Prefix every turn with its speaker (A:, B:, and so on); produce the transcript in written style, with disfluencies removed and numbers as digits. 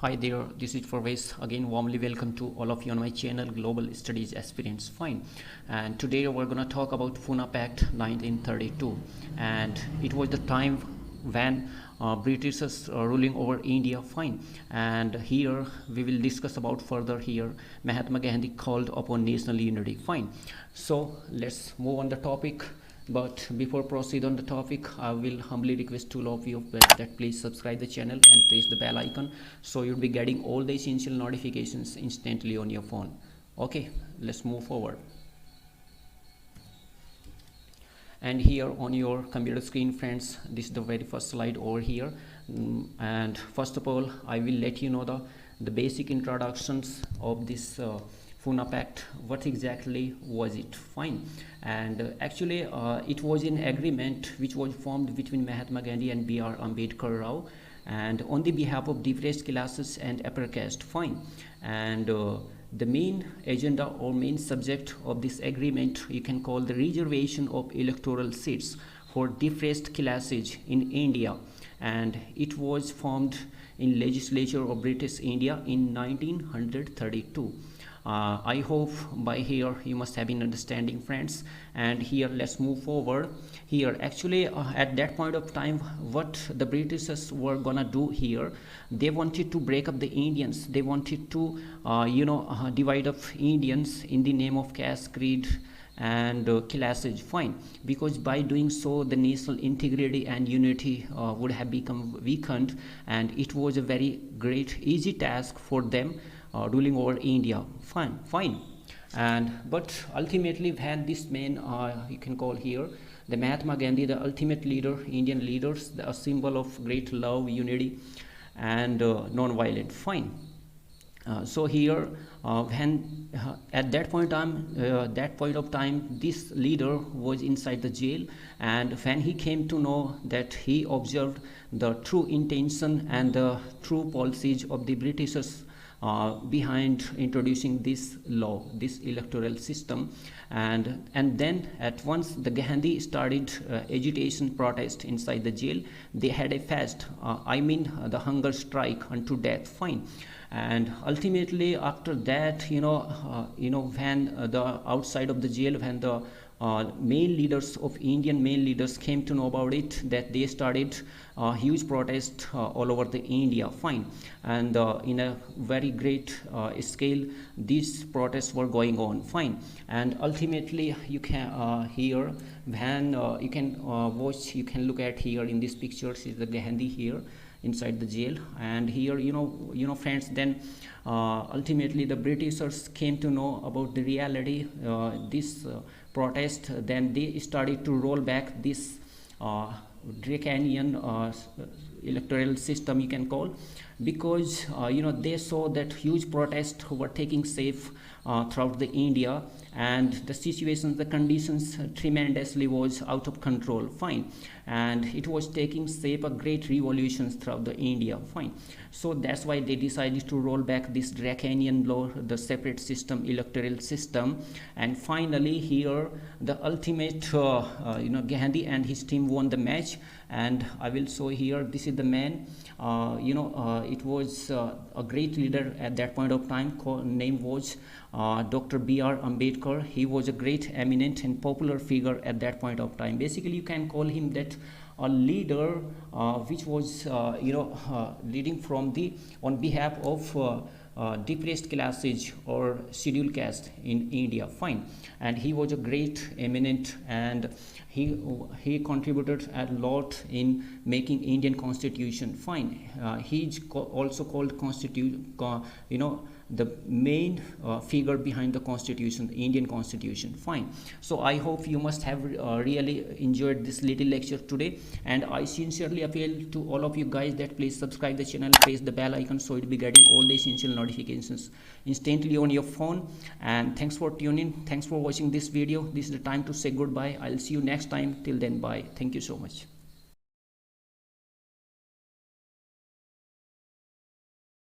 A: Hi there, this is Parvez. Again, warmly welcome to all of you on my channel, Global Studies Aspirants. Fine. And today we're going to talk about Poona Pact 1932. And it was the time when Britishers ruling over India. Fine. And here we will discuss about further here Mahatma Gandhi called upon national unity. Fine. So let's move on the topic. But before proceed on the topic, I will humbly request to all of you that please subscribe the channel and press the bell icon so you'll be getting all the essential notifications instantly on your phone. Okay, let's move forward. And here on your computer screen, friends, this is the very first slide over here. And first of all, I will let you know the basic introductions of this Poona Pact. What exactly was it? Fine. And actually it was an agreement which was formed between Mahatma Gandhi and B.R. Ambedkar Rao, and on the behalf of depressed classes and upper caste. Fine. And the main agenda or main subject of this agreement you can call the reservation of electoral seats for depressed classes in India, and it was formed in legislature of British India in 1932. I hope by here you must have been understanding, friends. And here let's move forward. Here actually at that point of time, what the Britishers were gonna do here, they wanted to break up the Indians. They wanted to divide up Indians in the name of caste, creed and classes. Fine. Because by doing so the national integrity and unity would have become weakened, and it was a very great easy task for them ruling over India. Fine. And but ultimately when this man you can call here the Mahatma Gandhi, the ultimate leader, Indian leaders, a symbol of great love, unity and non-violent. Fine. So here when at that point of time this leader was inside the jail, and when he came to know that he observed the true intention and the true policies of the Britishers behind introducing this law, this electoral system, and then at once the Gandhi started agitation protest inside the jail. They had a fast, the hunger strike unto death. Fine. And ultimately after that when the outside of the jail, when the main leaders of Indian main leaders came to know about it, that they started huge protest all over the India. Fine. And in a very great scale these protests were going on. Fine. And ultimately you can here when you can watch, you can look at here in this picture is the Gandhi here inside the jail. And here friends, then ultimately the Britishers came to know about the reality, this protest. Then they started to roll back this draconian electoral system you can call, because they saw that huge protests were taking safe throughout the India, and the situations, the conditions tremendously was out of control. Fine. And it was taking shape a great revolutions throughout the India. Fine. So that's why they decided to roll back this draconian law, the separate system, electoral system. And finally here the ultimate Gandhi and his team won the match. And I will show here, this is the man, it was a great leader at that point of time. Name was Dr. B.R. Ambedkar. He was a great, eminent and popular figure at that point of time. Basically you can call him that a leader which was leading from on behalf of depressed classes or scheduled caste in India. Fine. And he was a great, eminent, and he contributed a lot in making Indian constitution. Fine. He's also called the main figure behind the constitution, the Indian constitution. Fine. So I hope you must have really enjoyed this little lecture today, and I sincerely appeal to all of you guys that please subscribe the channel, press the bell icon so you'll be getting all the essential notifications instantly on your phone. And thanks for tuning, thanks for watching this video. This is the time to say goodbye. I'll see you next time. Till then, bye. Thank you so much.